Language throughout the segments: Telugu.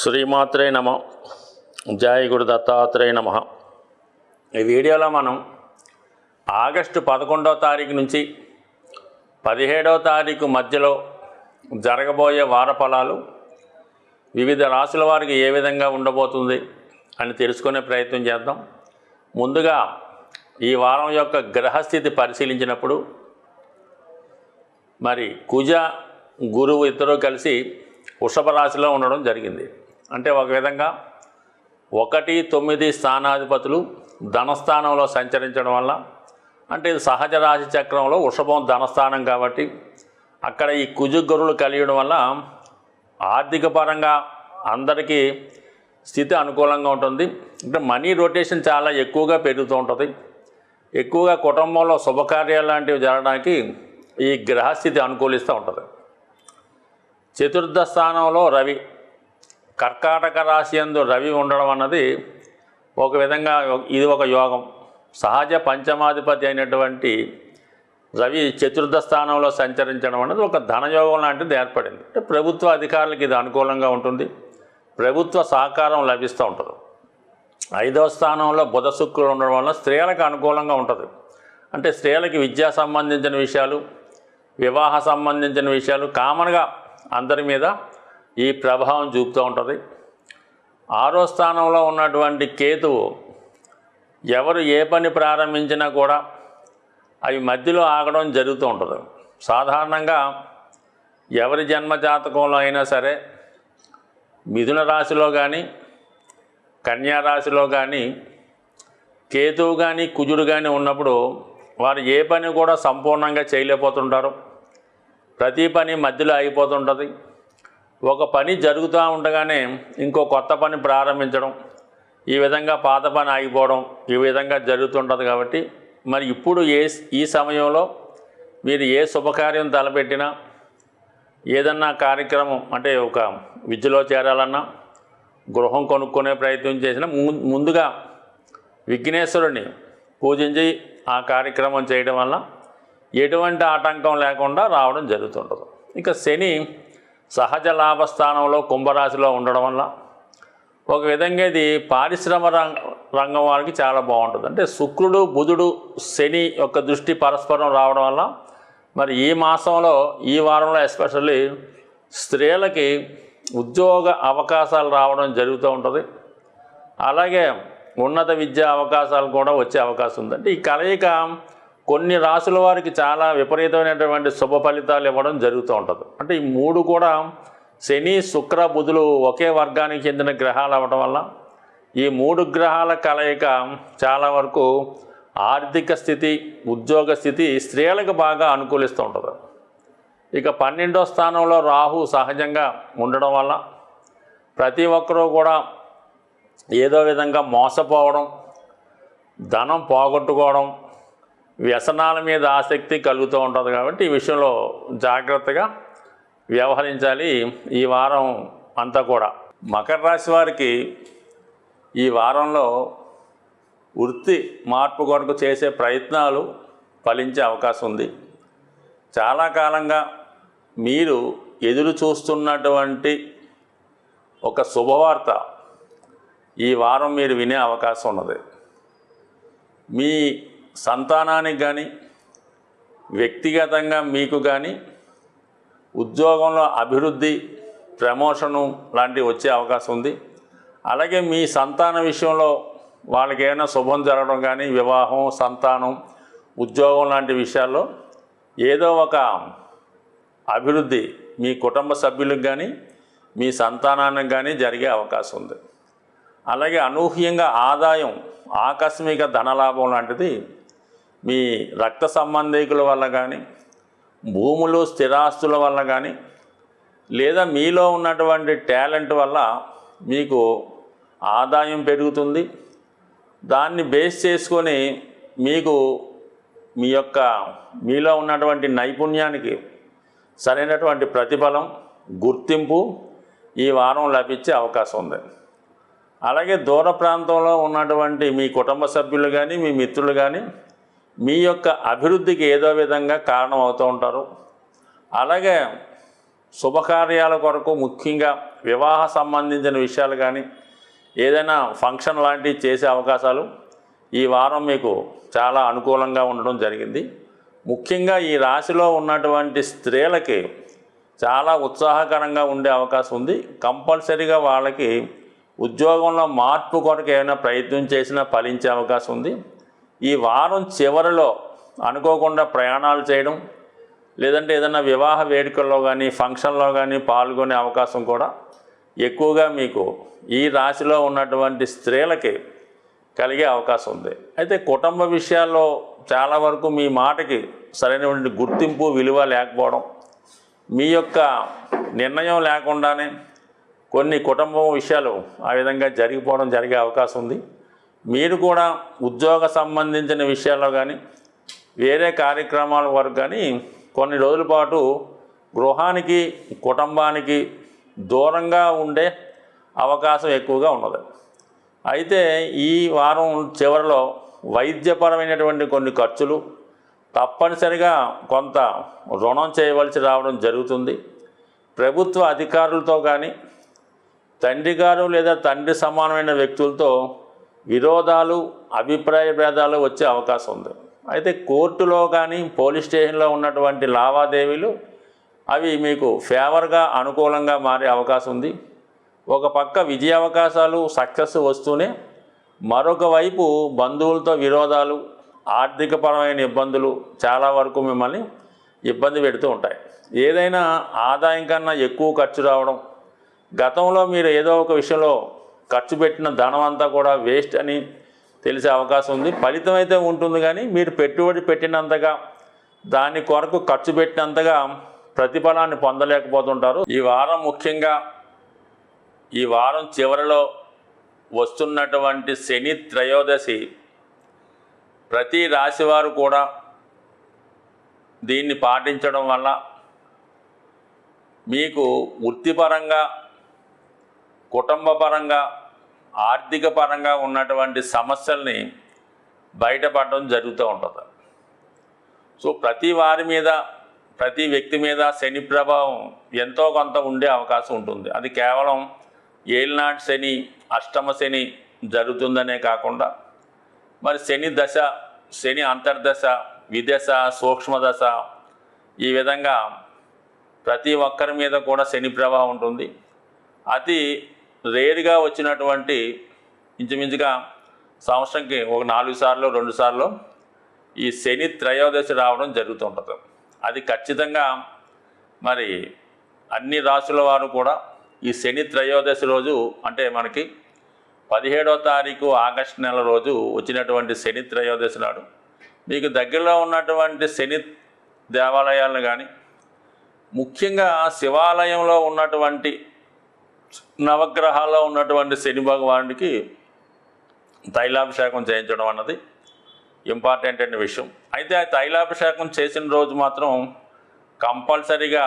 శ్రీమాత్రే నమ. జయ గురు దత్తాత్రేయ నమ. ఈ వీడియోలో మనం ఆగస్టు 11వ తారీఖు నుంచి 17వ తారీఖు మధ్యలో జరగబోయే వార ఫలాలు వివిధ రాశుల వారికి ఏ విధంగా ఉండబోతుంది అని తెలుసుకునే ప్రయత్నం చేద్దాం. ముందుగా ఈ వారం యొక్క గ్రహస్థితి పరిశీలించినప్పుడు మరి కుజ గురువు ఇద్దరూ కలిసి వృషభ రాశిలో ఉండడం జరిగింది. అంటే ఒక విధంగా 1, 9 స్థానాధిపతులు ధనస్థానంలో సంచరించడం వల్ల, అంటే ఇది సహజ రాశి చక్రంలో వృషభం ధనస్థానం కాబట్టి అక్కడ ఈ కుజ గురువులు కలియడం వల్ల ఆర్థిక పరంగా అందరికీ స్థితి అనుకూలంగా ఉంటుంది. అంటే మనీ రొటేషన్ చాలా ఎక్కువగా పెరుగుతూ ఉంటుంది. ఎక్కువగా కుటుంబంలో శుభకార్యాలు లాంటివి జరగడానికి ఈ గ్రహస్థితి అనుకూలిస్తూ ఉంటుంది. చతుర్థ స్థానంలో రవి, కర్కాటక రాశి యందు రవి ఉండడం అన్నది ఒక విధంగా ఇది ఒక యోగం. సహజ పంచమాధిపతి అయినటువంటి రవి చతుర్థ స్థానంలో సంచరించడం అనేది ఒక ధనయోగం లాంటిది ఏర్పడింది. అంటే ప్రభుత్వ అధికారులకు ఇది అనుకూలంగా ఉంటుంది. ప్రభుత్వ సహకారం లభిస్తూ ఉంటుంది. 5వ స్థానంలో బుధ శుక్రులు ఉండడం వల్ల స్త్రీలకు అనుకూలంగా ఉంటుంది. అంటే స్త్రీలకి విద్యా సంబంధించిన విషయాలు, వివాహ సంబంధించిన విషయాలు కామన్గా అందరి మీద ఈ ప్రభావం చూపుతూ ఉంటుంది. 6వ స్థానంలో ఉన్నటువంటి కేతువు ఎవరు ఏ పని ప్రారంభించినా కూడా అవి మధ్యలో ఆగడం జరుగుతూ ఉంటుంది. సాధారణంగా ఎవరి జన్మజాతకంలో అయినా సరే మిథున రాశిలో కానీ కన్యా రాశిలో కానీ కేతువు కానీ కుజుడు కానీ ఉన్నప్పుడు వారు ఏ పని కూడా సంపూర్ణంగా చేయలేకపోతుంటారు. ప్రతి పని మధ్యలో అయిపోతుంటుంది. ఒక పని జరుగుతూ ఉండగానే ఇంకో కొత్త పని ప్రారంభించడం, ఈ విధంగా పాత పని ఆగిపోవడం, ఈ విధంగా జరుగుతుంటుంది. కాబట్టి మరి ఇప్పుడు ఈ సమయంలో మీరు ఏ శుభకార్యం తలపెట్టినా, ఏదన్నా కార్యక్రమం అంటే ఒక విద్యలో చేరాలన్నా, గృహం కొనుక్కునే ప్రయత్నం చేసినా ముందుగా విఘ్నేశ్వరుని పూజించి ఆ కార్యక్రమం చేయడం వల్ల ఎటువంటి ఆటంకం లేకుండా రావడం జరుగుతుంటుంది. ఇక శని సహజ లాభస్థానంలో కుంభరాశిలో ఉండడం వల్ల ఒక విధంగా ఇది పారిశ్రమ రంగం వారికి చాలా బాగుంటుంది. అంటే శుక్రుడు బుధుడు శని యొక్క దృష్టి పరస్పరం రావడం వల్ల మరి ఈ మాసంలో ఈ వారంలో ఎస్పెషల్లీ స్త్రీలకి ఉద్యోగ అవకాశాలు రావడం జరుగుతూ ఉంటుంది. అలాగే ఉన్నత విద్యా అవకాశాలు కూడా వచ్చే అవకాశం ఉంది. అంటే ఈ కలయిక కొన్ని రాశుల వారికి చాలా విపరీతమైనటువంటి శుభ ఫలితాలు ఇవ్వడం జరుగుతూ ఉంటుంది. అంటే ఈ 3 కూడా శని శుక్ర బుధులు ఒకే వర్గానికి చెందిన గ్రహాలు అవ్వడం వల్ల ఈ 3 గ్రహాల కలయిక చాలా వరకు ఆర్థిక స్థితి, ఉద్యోగ స్థితి స్త్రీలకు బాగా అనుకూలిస్తూ ఉంటుంది. ఇక 12వ స్థానంలో రాహు సహజంగా ఉండడం వల్ల ప్రతి ఒక్కరూ కూడా ఏదో విధంగా మోసపోవడం, ధనం పోగొట్టుకోవడం, వ్యసనాల మీద ఆసక్తి కలుగుతూ ఉంటుంది. కాబట్టి ఈ విషయంలో జాగ్రత్తగా వ్యవహరించాలి ఈ వారం అంతా కూడా. మకర రాశి వారికి ఈ వారంలో వృత్తి మార్పు కొరకు చేసే ప్రయత్నాలు ఫలించే అవకాశం ఉంది. చాలా కాలంగా మీరు ఎదురు చూస్తున్నటువంటి ఒక శుభవార్త ఈ వారం మీరు వినే అవకాశం ఉన్నది. మీ సంతానానికి కానీ వ్యక్తిగతంగా మీకు కానీ ఉద్యోగంలో అభివృద్ధి, ప్రమోషను లాంటివి వచ్చే అవకాశం ఉంది. అలాగే మీ సంతాన విషయంలో వాళ్ళకి ఏమైనా శుభం జరగడం కానీ, వివాహం, సంతానం, ఉద్యోగం లాంటి విషయాల్లో ఏదో ఒక అభివృద్ధి మీ కుటుంబ సభ్యులకు కానీ మీ సంతానానికి కానీ జరిగే అవకాశం ఉంది. అలాగే అనూహ్యంగా ఆదాయం, ఆకస్మిక ధనలాభం లాంటిది మీ రక్త సంబంధికుల వల్ల కానీ, భూములు స్థిరాస్తుల వల్ల కానీ, లేదా మీలో ఉన్నటువంటి టాలెంట్ వల్ల మీకు ఆదాయం పెరుగుతుంది. దాన్ని బేస్ చేసుకొని మీకు మీలో ఉన్నటువంటి నైపుణ్యానికి సరైనటువంటి ప్రతిఫలం, గుర్తింపు ఈ వారం లభించే అవకాశం ఉంది. అలాగే దూర ప్రాంతంలో ఉన్నటువంటి మీ కుటుంబ సభ్యులు కానీ, మీ మిత్రులు కానీ మీ యొక్క అభివృద్ధికి ఏదో విధంగా కారణం అవుతూ ఉంటారు. అలాగే శుభకార్యాల కొరకు ముఖ్యంగా వివాహ సంబంధించిన విషయాలు కానీ ఏదైనా ఫంక్షన్ లాంటివి చేసే అవకాశాలు ఈ వారం మీకు చాలా అనుకూలంగా ఉండడం జరిగింది. ముఖ్యంగా ఈ రాశిలో ఉన్నటువంటి స్త్రీలకి చాలా ఉత్సాహకరంగా ఉండే అవకాశం ఉంది. కంపల్సరీగా వాళ్ళకి ఉద్యోగంలో మార్పు కొరకు ఏమైనా ప్రయత్నం చేసినా ఫలించే అవకాశం ఉంది. ఈ వారం చివరిలో అనుకోకుండా ప్రయాణాలు చేయడం, లేదంటే ఏదైనా వివాహ వేడుకల్లో కానీ ఫంక్షన్లో కానీ పాల్గొనే అవకాశం కూడా ఎక్కువగా మీకు ఈ రాశిలో ఉన్నటువంటి స్త్రీలకి కలిగే అవకాశం ఉంది. అయితే కుటుంబ విషయాల్లో చాలా వరకు మీ మాటకి సరైనటువంటి గుర్తింపు విలువ లేకపోవడం, మీ యొక్క నిర్ణయం లేకుండానే కొన్ని కుటుంబం విషయాలు ఆ విధంగా జరిగిపోవడం జరిగే అవకాశం ఉంది. మీరు కూడా ఉద్యోగ సంబంధించిన విషయాల్లో కానీ వేరే కార్యక్రమాల వరకు కానీ కొన్ని రోజుల పాటు గృహానికి కుటుంబానికి దూరంగా ఉండే అవకాశం ఎక్కువగా ఉన్నది. అయితే ఈ వారం చివరిలో వైద్యపరమైనటువంటి కొన్ని ఖర్చులు, తప్పనిసరిగా కొంత రుణం చేయవలసి రావడం జరుగుతుంది. ప్రభుత్వ అధికారులతో కానీ తండ్రి గారు లేదా తండ్రి సమానమైన వ్యక్తులతో విరోధాలు, అభిప్రాయ భేదాలు వచ్చే అవకాశం ఉంది. అయితే కోర్టులో కానీ పోలీస్ స్టేషన్లో ఉన్నటువంటి లావాదేవీలు అవి మీకు ఫేవర్గా అనుకూలంగా మారే అవకాశం ఉంది. ఒక పక్క విజయ అవకాశాలు సక్సెస్ వస్తూనే మరొక వైపు బంధువులతో విరోధాలు, ఆర్థికపరమైన ఇబ్బందులు చాలా వరకు మిమ్మల్ని ఇబ్బంది పెడుతూ ఉంటాయి. ఏదైనా ఆదాయం కన్నా ఎక్కువ ఖర్చు రావడం, గతంలో మీరు ఏదో ఒక విషయంలో ఖర్చు పెట్టిన ధనం అంతా కూడా వేస్ట్ అని తెలిసే అవకాశం ఉంది. ఫలితం అయితే ఉంటుంది, కానీ మీరు పెట్టుబడి పెట్టినంతగా దాని కొరకు ఖర్చు పెట్టినంతగా ప్రతిఫలాన్ని పొందలేకపోతుంటారు. ఈ వారం ముఖ్యంగా ఈ వారం చివరిలో వస్తున్నటువంటి శని త్రయోదశి ప్రతి రాశివారు కూడా దీన్ని పాటించడం వల్ల మీకు వృత్తిపరంగా, కుటుంబపరంగా, ఆర్థిక పరంగా ఉన్నటువంటి సమస్యల్ని బయటపడడం జరుగుతూ ఉంటుంది. సో ప్రతి వారి మీద, ప్రతి వ్యక్తి మీద శని ప్రభావం ఎంతో కొంత ఉండే అవకాశం ఉంటుంది. అది కేవలం ఏలినాటి శని, అష్టమ శని జరుగుతుందనే కాకుండా మరి శని దశ, శని అంతర్దశ, విదశ, సూక్ష్మదశ, ఈ విధంగా ప్రతి ఒక్కరి మీద కూడా శని ప్రభావం ఉంటుంది. అతి రేరుగా వచ్చినటువంటి ఇంచుమించుగా సంవత్సరంకి ఒక 4 సార్లు 2 సార్లు ఈ శని త్రయోదశి రావడం జరుగుతుంటుంది. అది ఖచ్చితంగా మరి అన్ని రాశుల వారు కూడా ఈ శని త్రయోదశి రోజు, అంటే మనకి 17వ తారీఖు ఆగస్టు నెల రోజు వచ్చినటువంటి శని త్రయోదశి నాడు మీకు దగ్గరలో ఉన్నటువంటి శని దేవాలయాలను కానీ, ముఖ్యంగా శివాలయంలో ఉన్నటువంటి నవగ్రహాల్లో ఉన్నటువంటి శని భగవానుడికి తైలాభిషేకం చేయించడం అన్నది ఇంపార్టెంట్ అయిన విషయం. అయితే ఆ తైలాభిషేకం చేసిన రోజు మాత్రం కంపల్సరీగా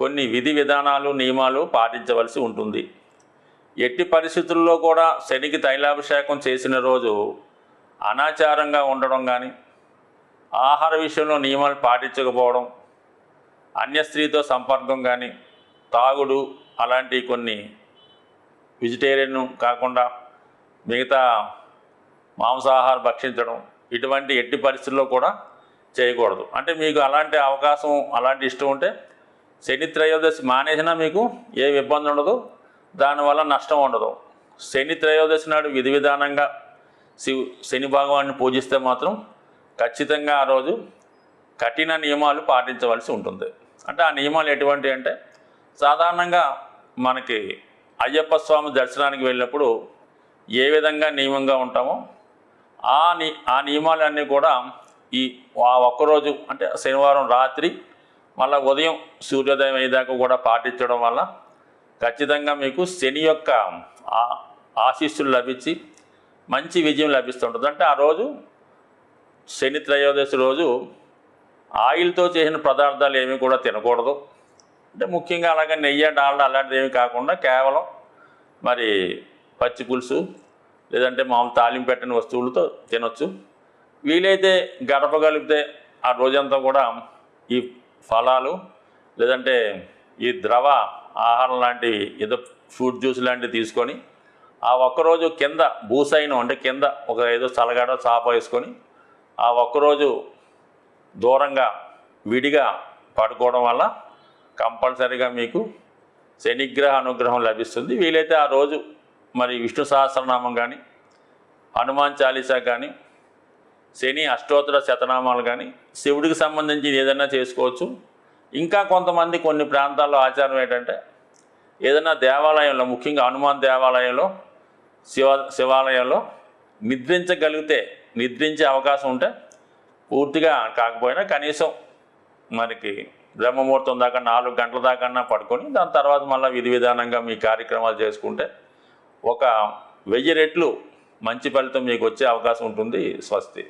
కొన్ని విధి విధానాలు, నియమాలు పాటించవలసి ఉంటుంది. ఎట్టి పరిస్థితుల్లో కూడా శనికి తైలాభిషేకం చేసిన రోజు అనాచారంగా ఉండడం కానీ, ఆహార విషయంలో నియమాలు పాటించకపోవడం, అన్య స్త్రీతో సంపర్కం కానీ, తాగుడు, అలాంటి కొన్ని వెజిటేరియన్ కాకుండా మిగతా మాంసాహారం భక్షించడం, ఇటువంటి ఎట్టి పరిస్థితుల్లో కూడా చేయకూడదు. అంటే మీకు అలాంటి అవకాశం, అలాంటి ఇష్టం ఉంటే శని త్రయోదశి మానేసినా మీకు ఏ ఇబ్బంది ఉండదు, దానివల్ల నష్టం ఉండదు. శని త్రయోదశి నాడు విధి విధానంగా శని భగవాన్ని పూజిస్తే మాత్రం ఖచ్చితంగా ఆ రోజు కఠిన నియమాలు పాటించవలసి ఉంటుంది. అంటే ఆ నియమాలు ఎటువంటి అంటే, సాధారణంగా మనకి అయ్యప్ప స్వామి దర్శనానికి వెళ్ళినప్పుడు ఏ విధంగా నియమంగా ఉంటామో ఆ నియమాలన్నీ కూడా ఆ ఒక్కరోజు, అంటే శనివారం రాత్రి మళ్ళీ ఉదయం సూర్యోదయం అయ్యేదాకా కూడా పాటించడం వల్ల ఖచ్చితంగా మీకు శని యొక్క ఆశీస్సులు లభించి మంచి విజయం లభిస్తుంటుంది. అంటే ఆ రోజు శని త్రయోదశి రోజు ఆయిల్తో చేసిన పదార్థాలు ఏమీ కూడా తినకూడదు. అంటే ముఖ్యంగా అలాగే నెయ్యి, డాల్డా అలాంటిది ఏమీ కాకుండా కేవలం మరి పచ్చి పులుసు, లేదంటే మామూలు తాలింపు పెట్టిన వస్తువులతో తినొచ్చు. వీలైతే గడపగలిగితే ఆ రోజంతా కూడా ఈ ఫలాలు, లేదంటే ఈ ద్రవ ఆహారం లాంటివి ఏదో ఫ్రూట్ జ్యూస్ లాంటివి తీసుకొని ఆ ఒక్కరోజు కింద భూసైనం అంటే కింద ఒక ఏదో చలగాడ చాప వేసుకొని ఆ ఒక్కరోజు దూరంగా విడిగా పడుకోవడం వల్ల కంపల్సరీగా మీకు శనిగ్రహ అనుగ్రహం లభిస్తుంది. వీలైతే ఆ రోజు మరి విష్ణు సహస్రనామం కానీ, హనుమాన్ చాలీసా కానీ, శని అష్టోత్తర శతనామాలు కానీ, శివుడికి సంబంధించి ఏదైనా చేసుకోవచ్చు. ఇంకా కొంతమంది కొన్ని ప్రాంతాల్లో ఆచారం ఏంటంటే ఏదైనా దేవాలయంలో, ముఖ్యంగా హనుమాన్ దేవాలయంలో, శివాలయంలో నిద్రించే అవకాశం ఉంటే పూర్తిగా కాకపోయినా కనీసం మనకి బ్రహ్మముహూర్తం దాకా 4 గంటల దాకా పడుకొని దాని తర్వాత మళ్ళీ విధి విధానంగా మీ కార్యక్రమాలు చేసుకుంటే ఒక 1000 రెట్లు మంచి ఫలితం మీకు వచ్చే అవకాశం ఉంటుంది. స్వస్తి.